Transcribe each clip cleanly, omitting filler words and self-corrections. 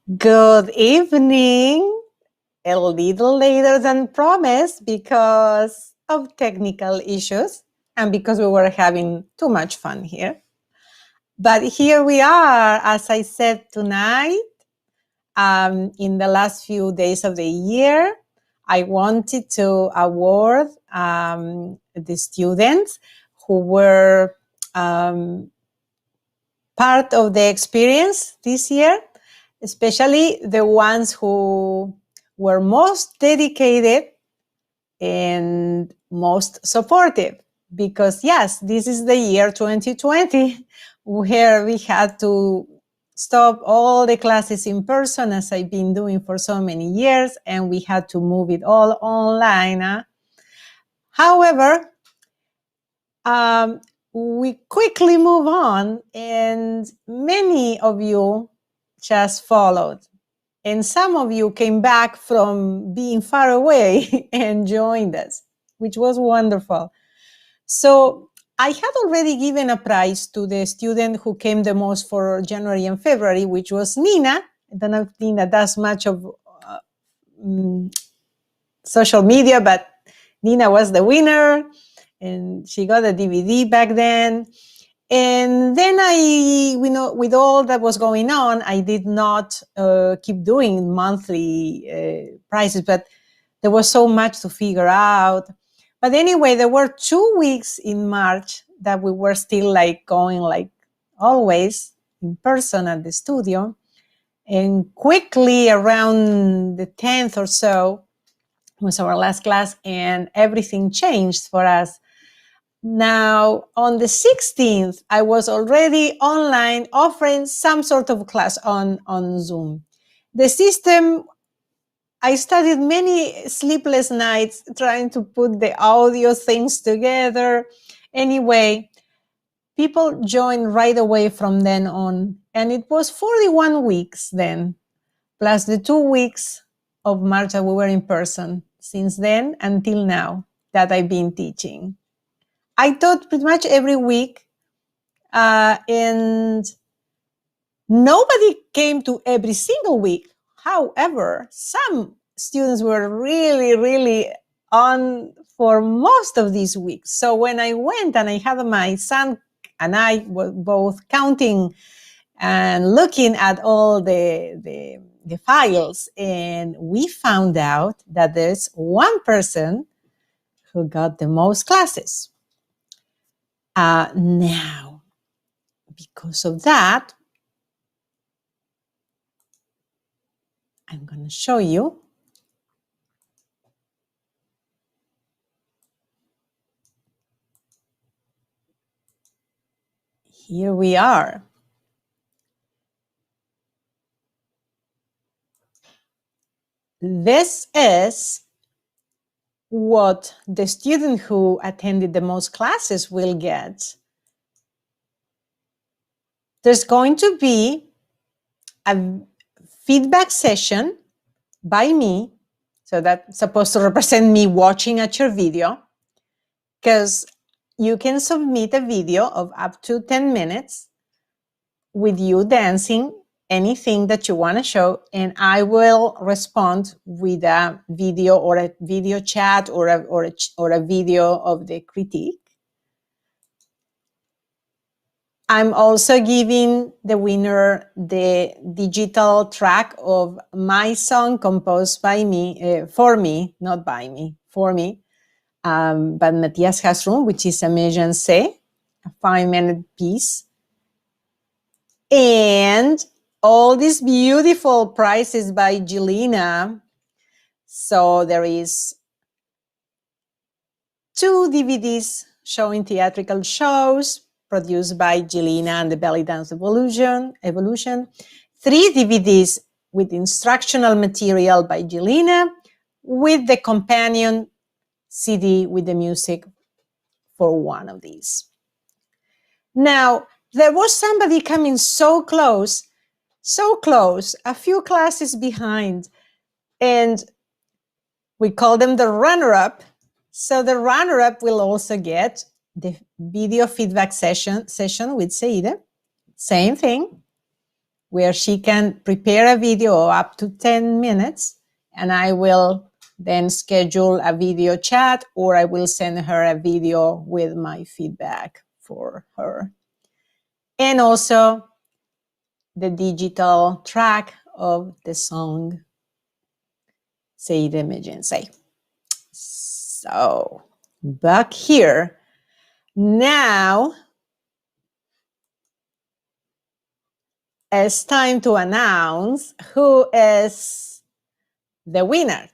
Good evening. A little later than promised because of technical issues and because we were having too much fun here. But here we are, as I said tonight, in the last few days of the year. I wanted to award the students who were part of the experience this year, especially the ones who were most dedicated and most supportive. Because, yes, this is the year 2020 where we had to stop all the classes in person, as I've been doing for so many years, and we had to move it all online. However, we quickly move on, and many of you just followed. And some of you came back from being far away and joined us, which was wonderful. So I had already given a prize to the student who came the most for January and February, which was Nina. I don't know if Nina does much of social media, but Nina was the winner, and she got a DVD back then. And then with all that was going on, I did not keep doing monthly prices, but there was so much to figure out. But anyway, there were 2 weeks in March that we were still going like always in person at the studio. And quickly around the 10th or so was our last class, and everything changed for us. Now, on the 16th, I was already online offering some sort of class on Zoom. The system, I studied many sleepless nights trying to put the audio things together. Anyway, people joined right away from then on. And it was 41 weeks then, plus the 2 weeks of March that we were in person since then until now that I've been teaching. I taught pretty much every week, and nobody came to every single week. However, some students were really, really on for most of these weeks. So when I went and I had my son and I were both counting and looking at all the files, and we found out that there's one person who got the most classes. Now, because of that, I'm going to show you. Here we are. This is what the student who attended the most classes will get. There's going to be a feedback session by me. So that's supposed to represent me watching at your video, because you can submit a video of up to 10 minutes with you dancing, anything that you want to show, and I will respond with a video or a video chat or a video of the critique. I'm also giving the winner the digital track of my song composed by me, for me, not by me, for me, but Matthias Hasrum, which is a Méjancé, a 5-minute piece. And all these beautiful prizes by Jelena. So there is 2 DVDs showing theatrical shows produced by Jelena and the Belly Dance Evolution. 3 DVDs with instructional material by Jelena, with the companion CD with the music for one of these. Now, there was somebody coming so close, a few classes behind, and we call them the runner-up. So the runner-up will also get the video feedback session with Saida. Same thing. where she can prepare a video up to 10 minutes, and I will then schedule a video chat, or I will send her a video with my feedback for her. And also the digital track of the song, Say It Imogen, say. So back here. Now it's time to announce who is the winner.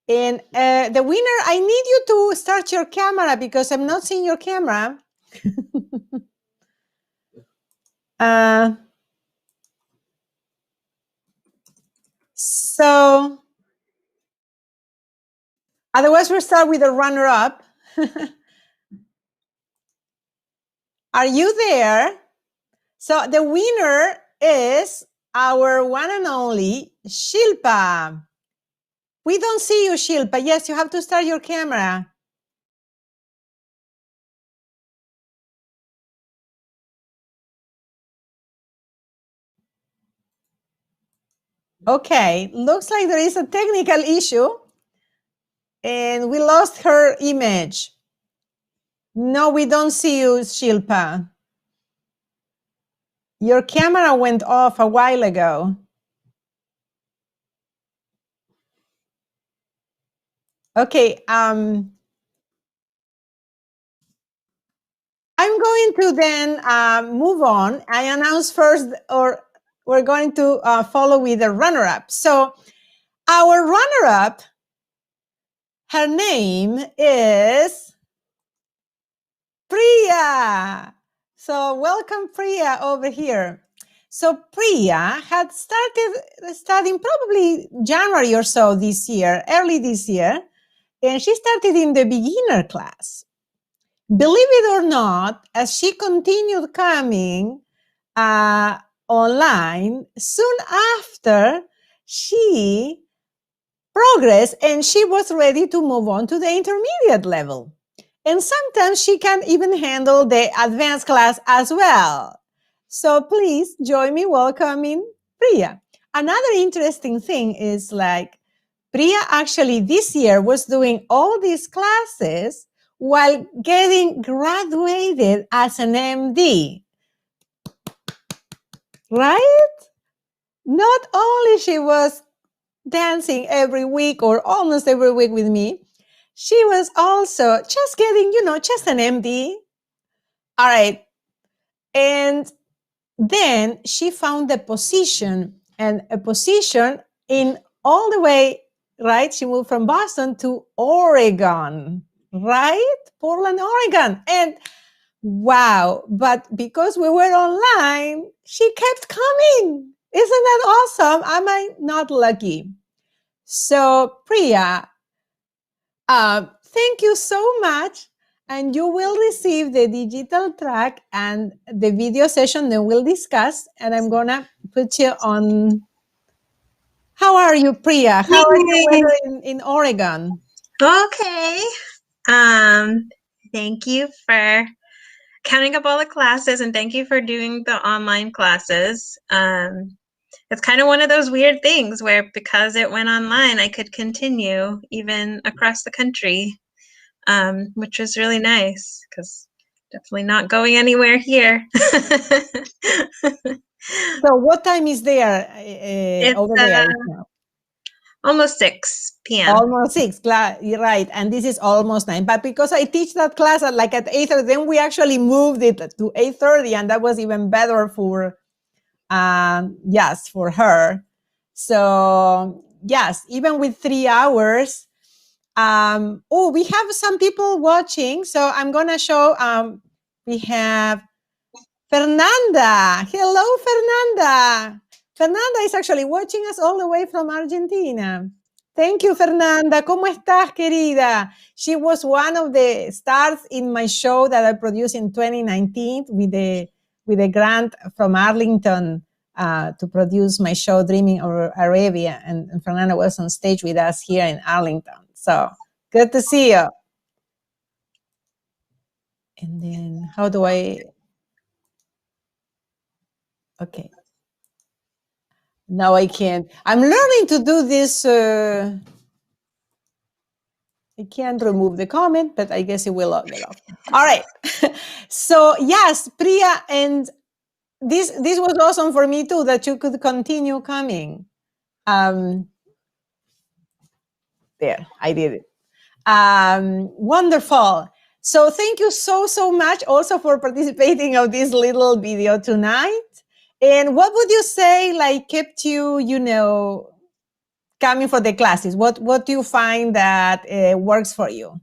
And the winner, I need you to start your camera because I'm not seeing your camera. So otherwise we'll start with the runner-up. Are you there? So the winner is our one and only Shilpa. We don't see you, Shilpa. Yes, you have to start your camera. Okay, looks like there is a technical issue and we lost her image. No, we don't see you, Shilpa. Your camera went off a while ago. Okay, I'm going to then move on. I announce first, or we're going to follow with the runner-up. So our runner-up, her name is Priya. So welcome, Priya, over here. So Priya had started studying probably January or so this year, early this year, and she started in the beginner class. Believe it or not, as she continued coming online, soon after she progressed and she was ready to move on to the intermediate level. And sometimes she can even handle the advanced class as well. So please join me welcoming Priya. Another interesting thing is like Priya actually this year was doing all these classes while getting graduated as an MD. Right? Not only she was dancing every week or almost every week with me, she was also just getting, just an MD. All right. And then she found a position in all the way, right? She moved from Boston to Oregon, right? Portland, Oregon. And wow, but because we were online, she kept coming. Isn't that awesome? Am I not lucky? So Priya, thank you so much. And you will receive the digital track and the video session that we'll discuss. And I'm going to put you on. How are you, Priya? How are the weather in Oregon? Okay. Thank you for counting up all the classes and thank you for doing the online classes. It's kind of one of those weird things where because it went online, I could continue even across the country, which was really nice because definitely not going anywhere here. So what time is there over there now? Almost 6 p.m. Almost 6, you're right. And this is almost 9. But because I teach that class at 8:30, then we actually moved it to 8:30, and that was even better for yes, for her. So yes, even with 3 hours. Oh, we have some people watching. So I'm gonna show we have Fernanda. Hello, Fernanda. Fernanda is actually watching us all the way from Argentina. Thank you, Fernanda. ¿Cómo estás, querida? She was one of the stars in my show that I produced in 2019 with a grant from Arlington to produce my show Dreaming of Arabia. And Fernanda was on stage with us here in Arlington. So good to see you. And then how do I... Okay. No, I can't. I'm learning to do this. I can't remove the comment, but I guess it will not get off. All right. So yes, Priya, and this was awesome for me too, that you could continue coming. Um, there, I did it. Wonderful. So thank you so much also for participating of this little video tonight. And what would you say like kept you, coming for the classes? What do you find that works for you?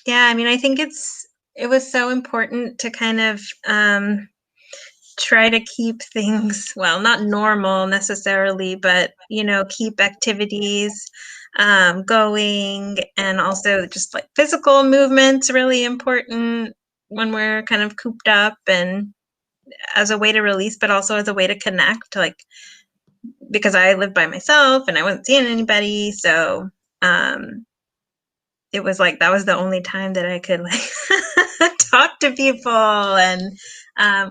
Yeah, I mean, I think it was so important to kind of try to keep things, well, not normal necessarily, but keep activities going, and also just like physical movement's really important when we're kind of cooped up, and as a way to release, but also as a way to connect, like because I lived by myself and I wasn't seeing anybody, so it was like that was the only time that I could like talk to people and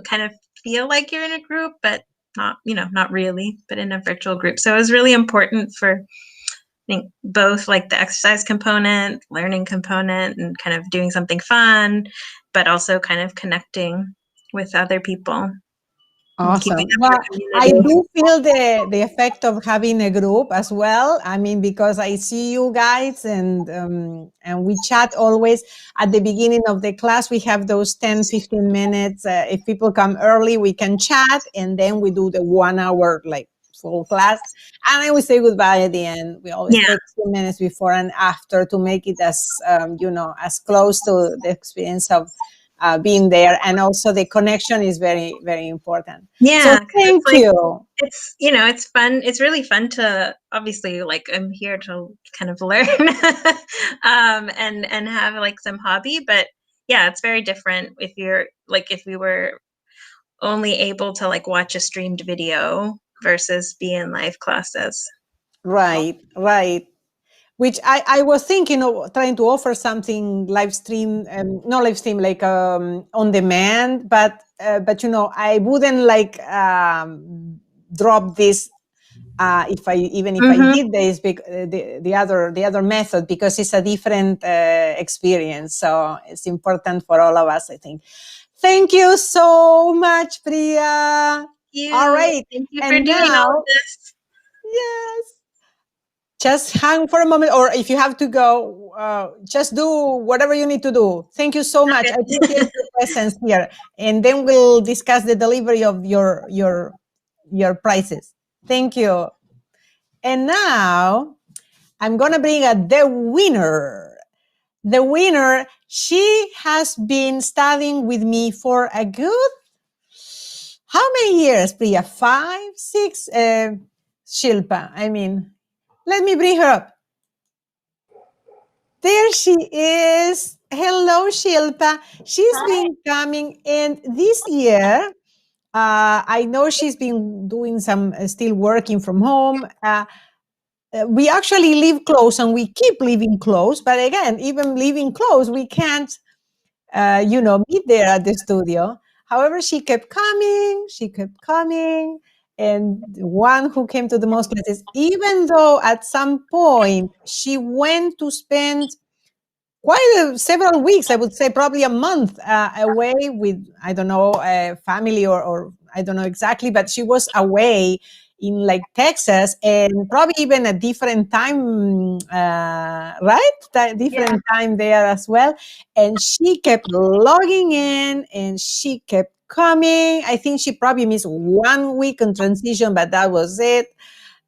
kind of feel like you're in a group, but not really, but in a virtual group. So it was really important for, I think, both like the exercise component, learning component, and kind of doing something fun, but also kind of connecting with other people and keeping Awesome. up Well, your I community. do feel the effect of having a group as well. I mean, because I see you guys and we chat always at the beginning of the class. We have those 10-15 minutes. If people come early, we can chat, and then we do the 1 hour like full class. And then we say goodbye at the end. We always Yeah, take 2 minutes before and after to make it as, as close to the experience of being there, and also the connection is very very important. So yeah, because it's thank like you. it's fun. It's really fun to, obviously, like, I'm here to kind of learn and have like some hobby, but yeah, it's very different if you're like, if we were only able to like watch a streamed video versus be in live classes. Right, which I was thinking of trying to offer something live stream, not live stream, like on demand, but I wouldn't like drop this if I even if I Mm-hmm. did this, the other method, because it's a different experience. So it's important for all of us, I think. Thank you so much, Priya. All right, Thank you for and doing all of now, this. yes, just hang for a moment, or if you have to go, just do whatever you need to do. Thank you so much. I appreciate Okay. your presence here, and then we'll discuss the delivery of your prices. Thank you. And now I'm gonna bring the winner. The winner, she has been studying with me for a good, how many years, Priya? 5, 6? Shilpa, I mean, let me bring her up. There she is. Hello, Shilpa. She's Hi. been coming, and this year, I know she's been doing some, still working from home. We actually live close, and we keep living close. But again, even living close, we can't, meet there at the studio. However, she kept coming. She kept coming. And the one who came to the most classes, even though at some point she went to spend quite several weeks, I would say probably a month away with, I don't know, family, or I don't know exactly, but she was away in like Texas, and probably even a different time, right? Yeah. Different time there as well. And she kept logging in, and she kept coming. I think she probably missed 1 week in transition, but that was it.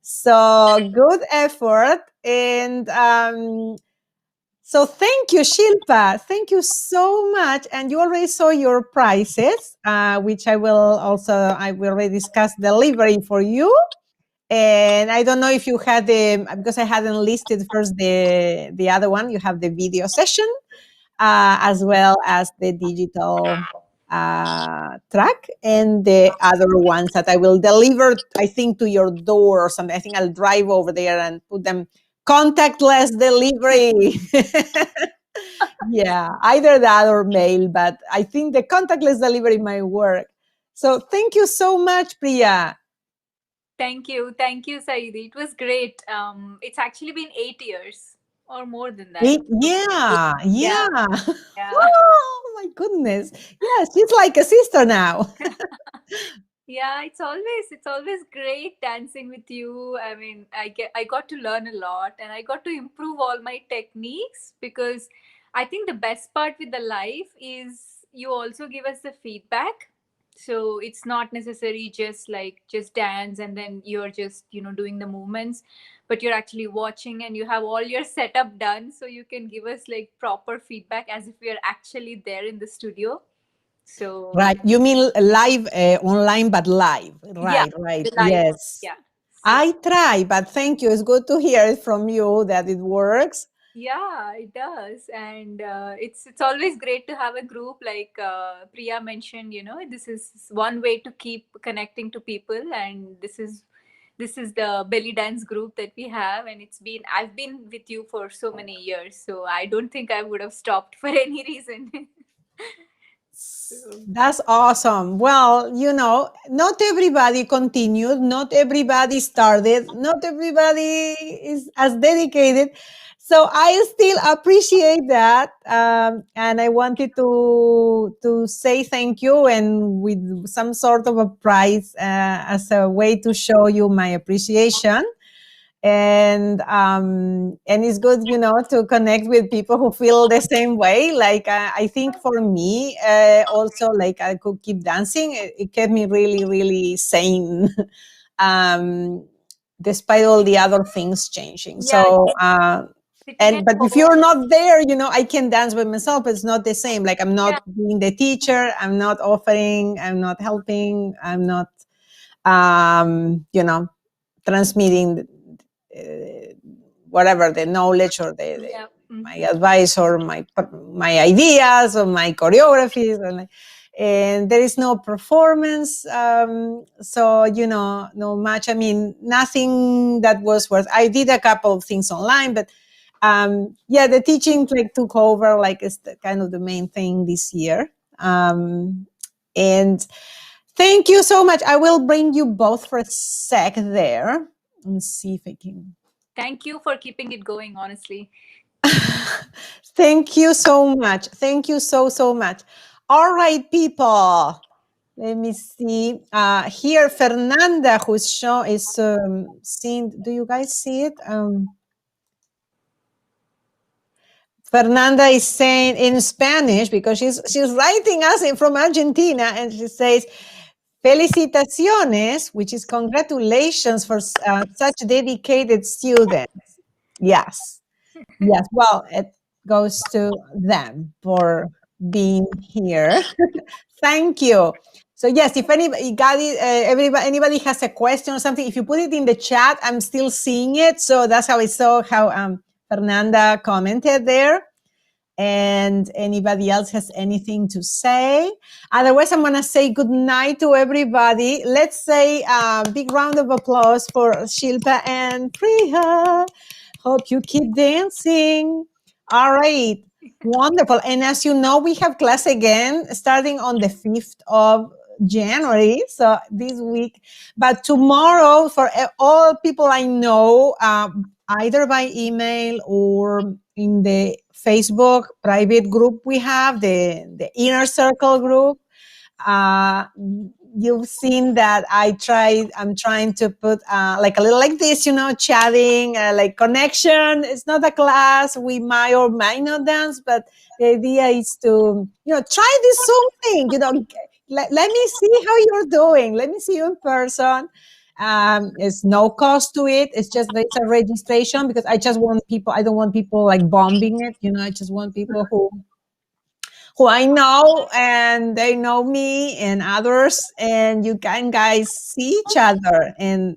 So good effort. And so thank you, Shilpa. Thank you so much. And you already saw your prices, which I will already discuss delivery for you. And I don't know if you had because I hadn't listed first the other one. You have the video session, as well as the digital track, and the other ones that I will deliver, I think, to your door or something. I think I'll drive over there and put them contactless delivery. Yeah, either that or mail, but I think the contactless delivery might work. So thank you so much, Priya. Thank you, Saidi. It was great. It's actually been 8 years or more than that. Yeah, Yeah, yeah. yeah. Oh my goodness. Yeah, she's like a sister now. Yeah, it's always great dancing with you. I mean, I got to learn a lot and I got to improve all my techniques, because I think the best part with the life is you also give us the feedback. So it's not necessary just like just dance and then you're just, doing the movements, but you're actually watching and you have all your setup done, so you can give us like proper feedback as if we are actually there in the studio. So Right. You mean live, online, but live. yeah, Right, right. the live. Yes. Yeah. So I try, but thank you. It's good to hear it from you that it works. yeah, it does, and it's always great to have a group like Priya mentioned. This is one way to keep connecting to people, and this is the belly dance group that we have, and I've been with you for so many years, so I don't think I would have stopped for any reason. So, That's awesome. Well, not everybody continued, not everybody started, not everybody is as dedicated. So I still appreciate that, and I wanted to say thank you, and with some sort of a prize as a way to show you my appreciation. And it's good, to connect with people who feel the same way. Like, I think for me, also, like, I could keep dancing. It kept me really, really sane. um Despite all the other things changing. yeah, So sitting and at but if home. you're not there, I can dance by myself, but it's not the same. Like, I'm Yeah, not being the teacher, I'm not offering, I'm not helping, I'm not transmitting uh, whatever the knowledge, or yeah. my Hmm. advice, or my ideas, or my choreographies, and there is no performance. So, no much. I mean, nothing that was worth. I did a couple of things online, but yeah, the teaching like took over. Like, is kind of the main thing this year. And thank you so much. I will bring you both for a sec there. Let me see if I can. Thank you for keeping it going, honestly. Thank you so much. Thank you so, so much. All right, people. Let me see. Here, Fernanda, who's show is seeing. Do you guys see it? Fernanda is saying in Spanish, because she's writing us from Argentina, and she says, "Felicitaciones," which is congratulations for such dedicated students. Yes. Yes, well, it goes to them for being here. Thank you. So yes, if anybody got it, anybody has a question or something, if you put it in the chat, I'm still seeing it. So that's how I saw how Fernanda commented there. And anybody else has anything to say? Otherwise, I'm going to say good night to everybody. Let's say a big round of applause for Shilpa and Priya. Hope you keep dancing. All right. Wonderful. And as you know, we have class again starting on the 5th of January. So this week, but tomorrow, for all people I know, either by email or in the Facebook private group we have, the inner circle group, uh, you've seen that I'm trying to put like a little like this, chatting, like connection. It's not a class. We might or might not dance, but the idea is to, try this Zoom thing, let me see how you're doing. Let me see you in person. It's no cost to it. It's just, it's a registration, because I don't want people like bombing it. I just want people who I know, and they know me and others, and you can guys see each other, and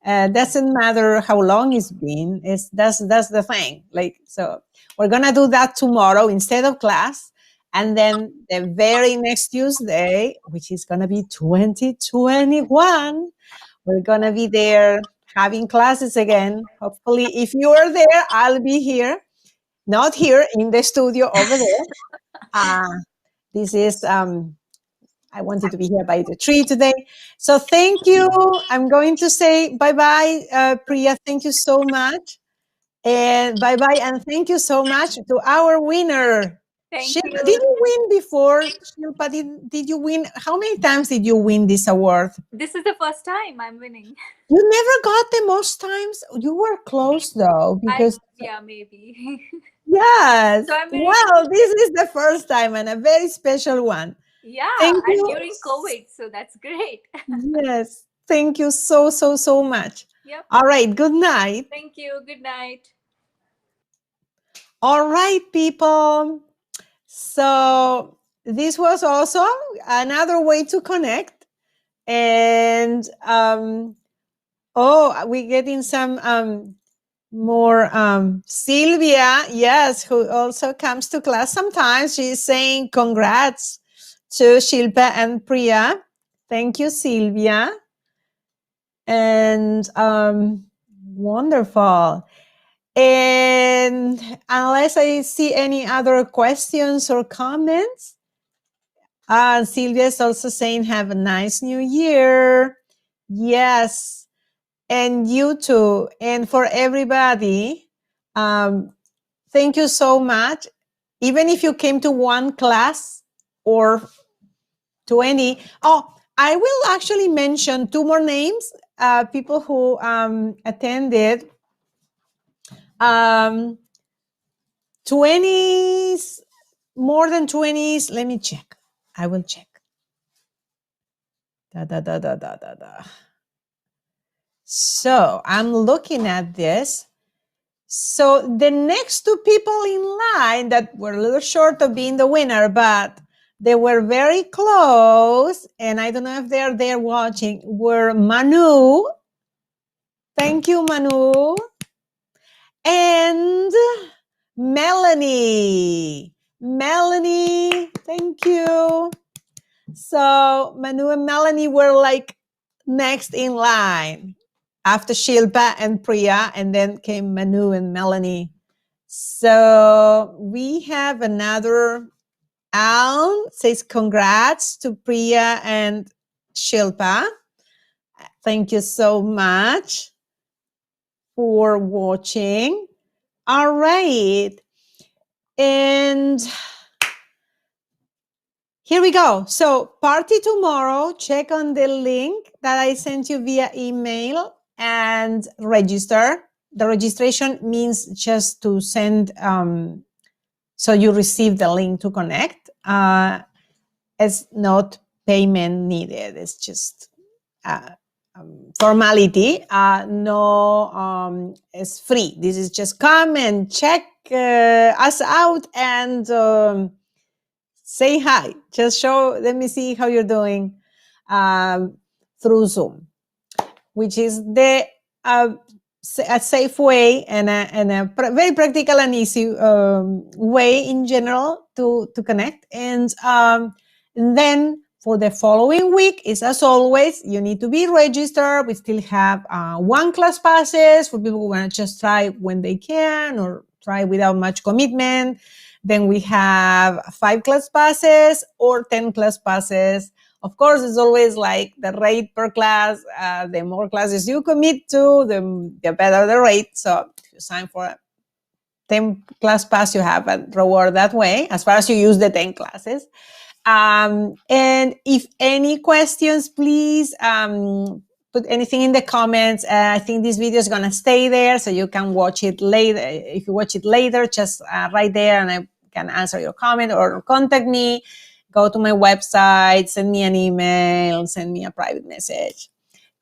doesn't matter how long it's been. That's the thing. Like, so we're gonna do that tomorrow instead of class, and then the very next Tuesday, which is gonna be 2021, we're gonna be there having classes again. Hopefully, if you are there, I'll be here. Not here in the studio, over there. Uh, this is I wanted to be here by the tree today. So thank you. I'm going to say bye-bye, Priya. Thank you so much. And bye-bye. And thank you so much to our winner. Thank Shilpa, did you. you win before? Shilpa, did you win? How many times did you win this award? This is the first time I'm winning. You never got the most times. You were close though, because Yeah, maybe. yes. So I'm very Well, this is the first time and a very special one. yeah, Thank and you. during COVID, so that's great. Yes. Thank you so, so, so much. Yep. All right. Good night. Thank you. Good night. All right, people. So this was also another way to connect. And we're getting some more Sylvia, yes, who also comes to class sometimes. She's saying congrats to Shilpa and Priya. Thank you, Sylvia. And wonderful. And unless I see any other questions or comments, Sylvia is also saying, have a nice new year. Yes. And you too. And for everybody, thank you so much. Even if you came to one class or 20. Oh, I will actually mention two more names, people who attended 20s, more than 20s. Let me check. I will check. So I'm looking at this. So the next two people in line that were a little short of being the winner, but they were very close, and I don't know if they're there watching, were Manu. Thank you, Manu. And Melanie. Melanie, thank you. So Manu and Melanie were like next in line after Shilpa and Priya, and then came Manu and Melanie. So we have another. Al says congrats to Priya and Shilpa. Thank you so much for watching. All right. And here we go. So party tomorrow. Check on the link that I sent you via email and register. The registration means just to send, so you receive the link to connect. It's not payment needed. It's just formality. It's free. This is just come and check us out and say hi. Just let me see how you're doing through Zoom, which is a safe way and a very practical and easy way in general to connect. And then for the following week is, as always, you need to be registered. We still have 1 class passes for people who want to just try when they can or try without much commitment. Then we have 5 class passes or 10 class passes. Of course, it's always like the rate per class. The more classes you commit to, the better the rate. So if you sign for a 10 class pass, you have a reward that way, as far as you use the 10 classes. And if any questions, please put anything in the comments. I think this video is going to stay there, so you can watch it later. If you watch it later, just right there, and I can answer your comment or contact me. Go to my website, send me an email, send me a private message.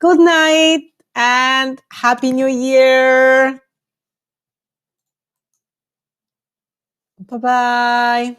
Good night and Happy New Year. Bye-bye.